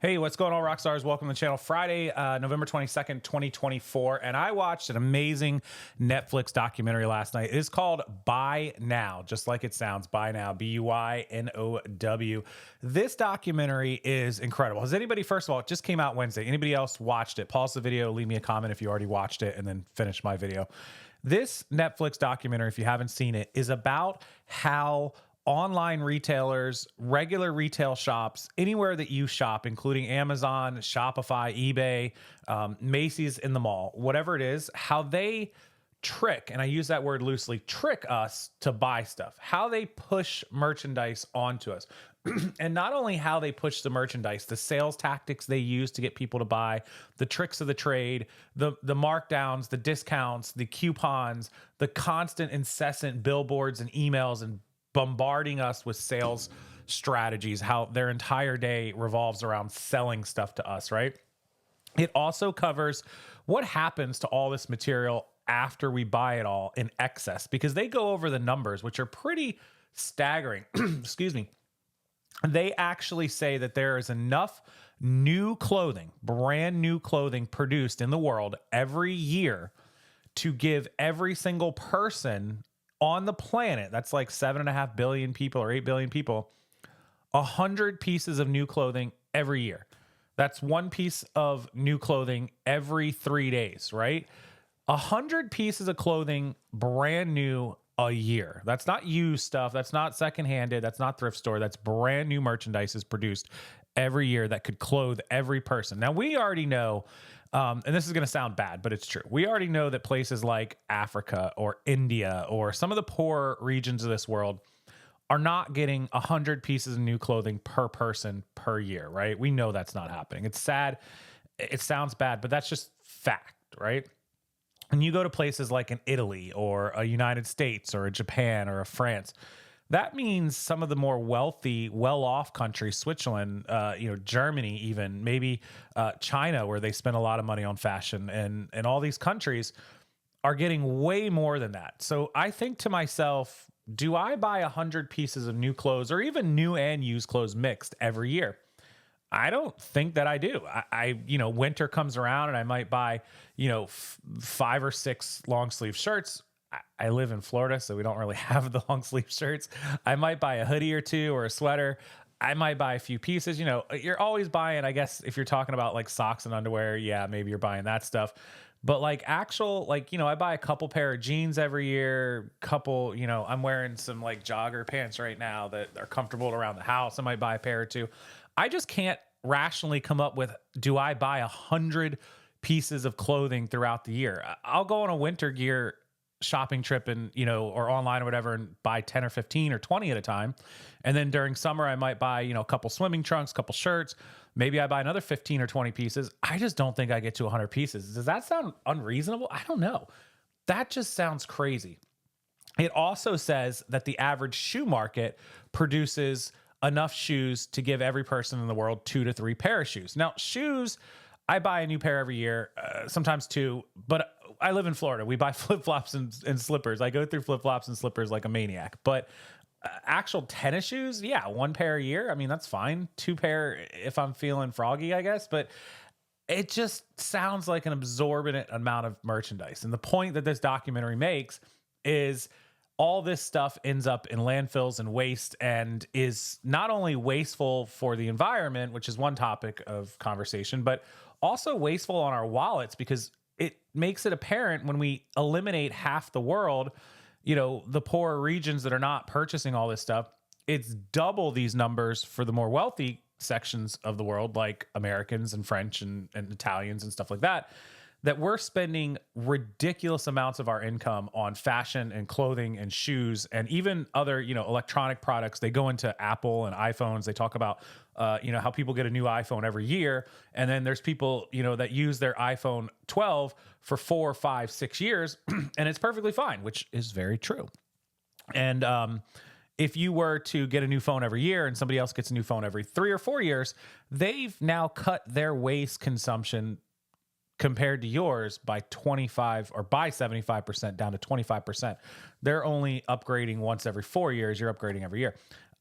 Hey, what's going on, Rockstars? Welcome to the channel. Friday, November 22nd, 2024. And I watched an amazing Netflix documentary last night. It is called Buy Now, just like it sounds. Buy Now, B-U-Y-N-O-W. This documentary is incredible. Has anybody, first of all, it just came out Wednesday. Anybody else watched it? Pause the video, leave me a comment if you already watched it, and then finish my video. This Netflix documentary, if you haven't seen it, is about how online retailers, regular retail shops, anywhere that you shop, including Amazon, Shopify, eBay, Macy's in the mall, whatever it is, how they trick, and I use that word loosely, trick us to buy stuff, how they push merchandise onto us. And not only how they push the merchandise, the sales tactics they use to get people to buy, the tricks of the trade, the markdowns, the discounts, the coupons, the constant incessant billboards and emails and bombarding us with sales strategies, how their entire day revolves around selling stuff to us, right? It also covers what happens to all this material after we buy it all in excess, because they go over the numbers, which are pretty staggering. Excuse me. They actually say that there is enough new clothing, brand new clothing produced in the world every year to give every single person on the planet, that's like 7.5 billion people or 8 billion people, 100 pieces of new clothing every year. That's one piece of new clothing every 3 days, right? 100 pieces of clothing brand new a year. That's not used stuff. That's not secondhanded. That's not thrift store. That's brand new merchandise is produced every year that could clothe every person. Now, we already know, and this is going to sound bad, but it's true. We already know that places like Africa or India or some of the poor regions of this world are not getting 100 pieces of new clothing per person per year, right? We know that's not happening. It's sad. It sounds bad, but that's just fact, right? And you go to places like in Italy or a United States or a Japan or a France, that means some of the more wealthy, well-off countries, Switzerland, Germany, even maybe China, where they spend a lot of money on fashion, and all these countries are getting way more than that. So I think to myself, do I buy 100 pieces of new clothes or even new and used clothes mixed every year? I don't think that I do. Winter comes around and I might buy, 5 or 6 long sleeve shirts. I live in Florida, so we don't really have the long sleeve shirts. I might buy a hoodie or two or a sweater. I might buy a few pieces. You're always buying, I guess, if you're talking about like socks and underwear, yeah, maybe you're buying that stuff. But like actual, I buy a couple pair of jeans every year, I'm wearing some like jogger pants right now that are comfortable around the house. I might buy a pair or two. I just can't rationally come up with, do I buy 100 pieces of clothing throughout the year? I'll go on a winter gear shopping trip and, or online or whatever, and buy 10 or 15 or 20 at a time. And then during summer, I might buy, a couple swimming trunks, a couple shirts. Maybe I buy another 15 or 20 pieces. I just don't think I get to 100 pieces. Does that sound unreasonable? I don't know. That just sounds crazy. It also says that the average shoe market produces enough shoes to give every person in the world 2 to 3 pair of shoes. Now, shoes, I buy a new pair every year, sometimes 2, but I live in Florida. We buy flip-flops and slippers. I go through flip-flops and slippers like a maniac. But actual tennis shoes, yeah, 1 pair a year. I mean, that's fine. 2 pair if I'm feeling froggy, I guess. But it just sounds like an absorbent amount of merchandise. And the point that this documentary makes is all this stuff ends up in landfills and waste, and is not only wasteful for the environment, which is one topic of conversation, but also wasteful on our wallets, because it makes it apparent when we eliminate half the world, the poorer regions that are not purchasing all this stuff, it's double these numbers for the more wealthy sections of the world, like Americans and French and Italians and stuff like that, that we're spending ridiculous amounts of our income on fashion and clothing and shoes and even other, electronic products. They go into Apple and iPhones. They talk about, how people get a new iPhone every year. And then there's people, that use their iPhone 12 for 4, 5, 6 years, and it's perfectly fine, which is very true. And if you were to get a new phone every year and somebody else gets a new phone every 3 or 4 years, they've now cut their waste consumption compared to yours by 25 or by 75% down to 25%. They're only upgrading once every 4 years. You're upgrading every year.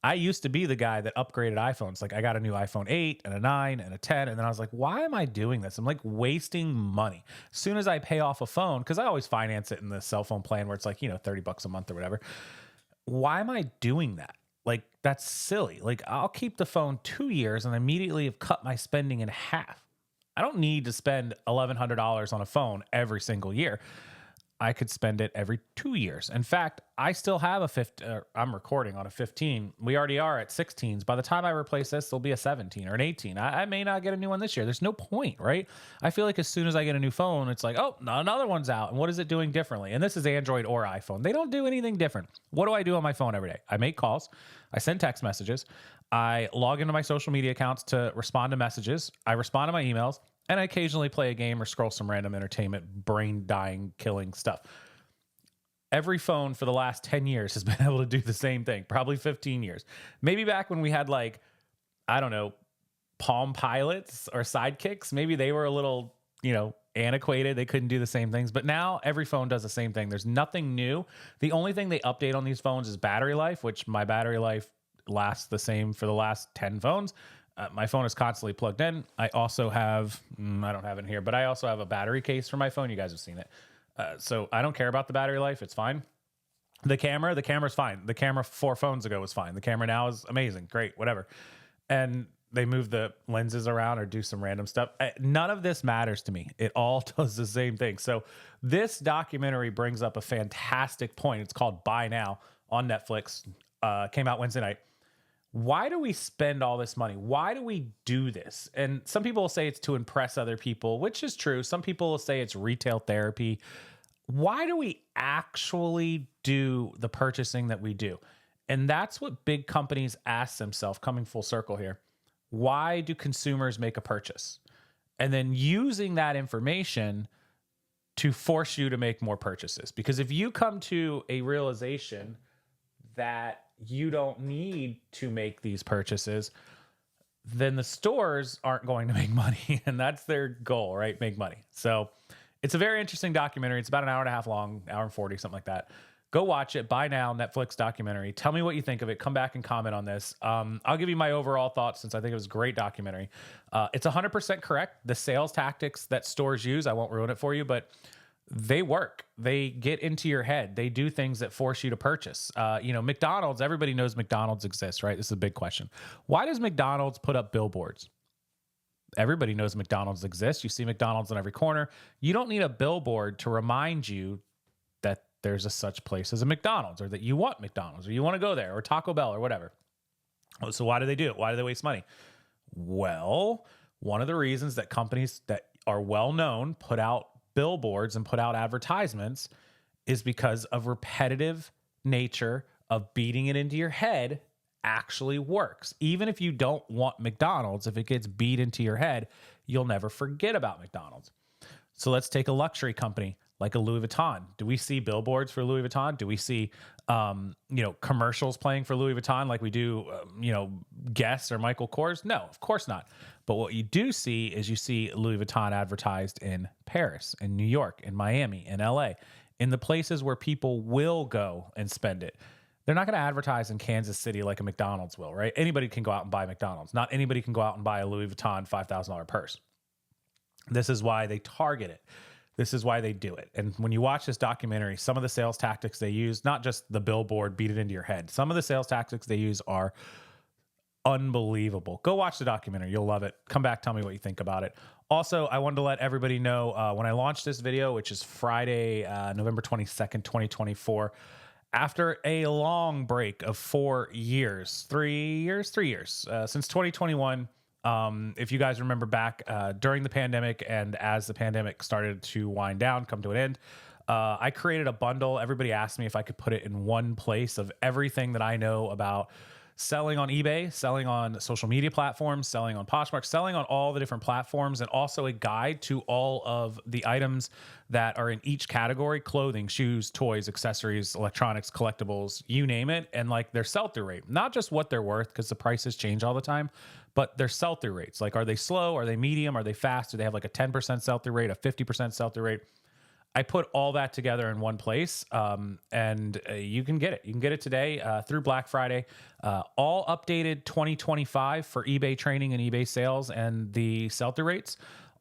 I used to be the guy that upgraded iPhones. Like I got a new iPhone 8 and a 9 and a 10. And then I was like, why am I doing this? I'm like wasting money. As soon as I pay off a phone, because I always finance it in the cell phone plan where it's like, $30 a month or whatever. Why am I doing that? Like that's silly. Like I'll keep the phone 2 years and immediately have cut my spending in half. I don't need to spend $1,100 on a phone every single year. I could spend it every 2 years. In fact, I still have a 15, I'm recording on a 15. We already are at 16s. By the time I replace this, there'll be a 17 or an 18. I may not get a new one this year. There's no point, right? I feel like as soon as I get a new phone, it's like, oh, no, another one's out. And what is it doing differently? And this is Android or iPhone. They don't do anything different. What do I do on my phone every day? I make calls. I send text messages. I log into my social media accounts to respond to messages. I respond to my emails. And I occasionally play a game or scroll some random entertainment, brain dying, killing stuff. Every phone for the last 10 years has been able to do the same thing, probably 15 years. Maybe back when we had Palm Pilots or Sidekicks, maybe they were a little, antiquated. They couldn't do the same things. But now every phone does the same thing. There's nothing new. The only thing they update on these phones is battery life, which my battery life lasts the same for the last 10 phones. My phone is constantly plugged in. I also have, I don't have it here, but I also have a battery case for my phone. You guys have seen it. So I don't care about the battery life. It's fine. The camera's fine. The camera 4 phones ago was fine. The camera now is amazing. Great, whatever. And they move the lenses around or do some random stuff. None of this matters to me. It all does the same thing. So this documentary brings up a fantastic point. It's called Buy Now on Netflix. Came out Wednesday night. Why do we spend all this money? Why do we do this? And some people will say it's to impress other people, which is true. Some people will say it's retail therapy. Why do we actually do the purchasing that we do? And that's what big companies ask themselves, coming full circle here. Why do consumers make a purchase? And then using that information to force you to make more purchases. Because if you come to a realization that you don't need to make these purchases, then the stores aren't going to make money. And that's their goal, right? Make money. So it's a very interesting documentary. It's about an hour and a half long, hour and 40, something like that. Go watch it. Buy Now, Netflix documentary. Tell me what you think of it. Come back and comment on this. I'll give you my overall thoughts since I think it was a great documentary. It's 100% correct. The sales tactics that stores use, I won't ruin it for you, but they work. They get into your head. They do things that force you to purchase. McDonald's, everybody knows McDonald's exists, right? This is a big question. Why does McDonald's put up billboards? Everybody knows McDonald's exists. You see McDonald's on every corner. You don't need a billboard to remind you that there's a such place as a McDonald's, or that you want McDonald's, or you want to go there, or Taco Bell, or whatever. So why do they do it? Why do they waste money? Well, one of the reasons that companies that are well known put out billboards and put out advertisements is because of repetitive nature of beating it into your head actually works. Even if you don't want McDonald's, if it gets beat into your head, you'll never forget about McDonald's. So let's take a luxury company like a Louis Vuitton. Do we see billboards for Louis Vuitton? Do we see, commercials playing for Louis Vuitton like we do, Guess or Michael Kors? No, of course not. But what you do see is you see Louis Vuitton advertised in Paris, in New York, in Miami, in LA, in the places where people will go and spend it. They're not going to advertise in Kansas City like a McDonald's will, right? Anybody can go out and buy McDonald's. Not anybody can go out and buy a Louis Vuitton $5,000 purse. This is why they target it. This is why they do it. And when you watch this documentary, some of the sales tactics they use, not just the billboard, beat it into your head. Some of the sales tactics they use are unbelievable. Go watch the documentary. You'll love it. Come back. Tell me what you think about it. Also, I wanted to let everybody know when I launched this video, which is Friday, November 22nd, 2024, after a long break of 4 years, 3 years, since 2021. If you guys remember back during the pandemic and as the pandemic started to wind down, come to an end, I created a bundle. Everybody asked me if I could put it in one place of everything that I know about selling on eBay, selling on social media platforms, selling on Poshmark, selling on all the different platforms, and also a guide to all of the items that are in each category: clothing, shoes, toys, accessories, electronics, collectibles, you name it, and like their sell-through rate. Not just what they're worth, because the prices change all the time, but their sell-through rates. Like, are they slow? Are they medium? Are they fast? Do they have like a 10% sell-through rate, a 50% sell-through rate? I put all that together in one place, and you can get it. You can get it today through Black Friday. All updated 2025 for eBay training and eBay sales and the sell-through rates.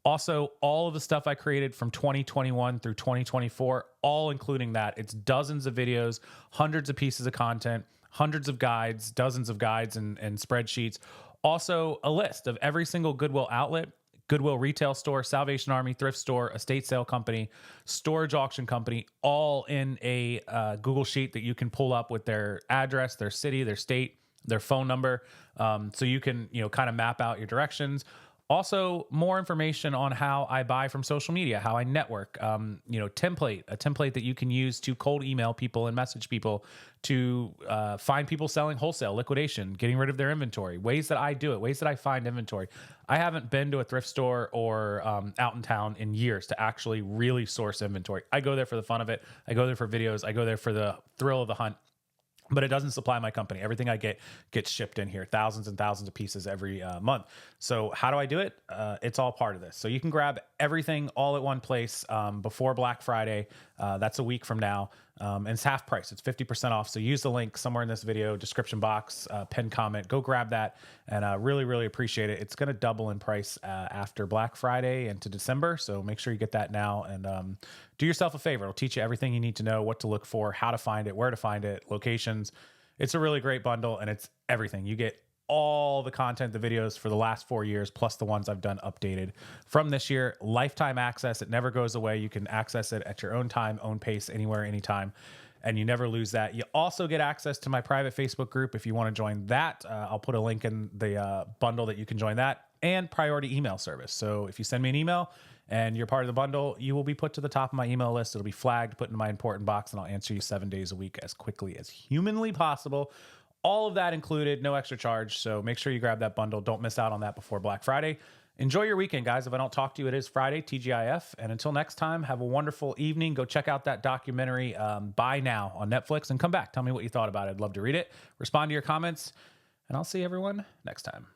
Also, all of the stuff I created from 2021 through 2024, all including that. It's dozens of videos, hundreds of pieces of content, hundreds of guides, dozens of guides and spreadsheets. Also, a list of every single Goodwill outlet, Goodwill retail store, Salvation Army, thrift store, estate sale company, storage auction company, all in a Google sheet that you can pull up with their address, their city, their state, their phone number. So you can, kind of map out your directions. Also, more information on how I buy from social media, how I network, a template that you can use to cold email people and message people to find people selling wholesale, liquidation, getting rid of their inventory, ways that I do it, ways that I find inventory. I haven't been to a thrift store or out in town in years to actually really source inventory. I go there for the fun of it. I go there for videos. I go there for the thrill of the hunt. But it doesn't supply my company. Everything I get gets shipped in here, thousands and thousands of pieces every month. So how do I do it? It's all part of this. So you can grab everything all at one place before Black Friday. That's a week from now. And it's half price. It's 50% off. So use the link somewhere in this video, description box, pinned comment. Go grab that and really, really appreciate it. It's going to double in price after Black Friday into December. So make sure you get that now and do yourself a favor. It'll teach you everything you need to know, what to look for, how to find it, where to find it, locations. It's a really great bundle and it's everything. You get all the content, the videos for the last 4 years, plus the ones I've done updated from this year. Lifetime access. It never goes away. You can access it at your own time, own pace, anywhere, anytime, and you never lose that. You also get access to my private Facebook group if you want to join that. I'll put a link in the bundle that you can join that, and priority email service. So if you send me an email and you're part of the bundle, you will be put to the top of my email list. It'll be flagged, put in my important box, and I'll answer you 7 days a week as quickly as humanly possible. All of that included, no extra charge. So make sure you grab that bundle. Don't miss out on that before Black Friday. Enjoy your weekend, guys. If I don't talk to you, it is Friday, TGIF. And until next time, have a wonderful evening. Go check out that documentary, Buy Now, on Netflix, and come back. Tell me what you thought about it. I'd love to read it. Respond to your comments. And I'll see everyone next time.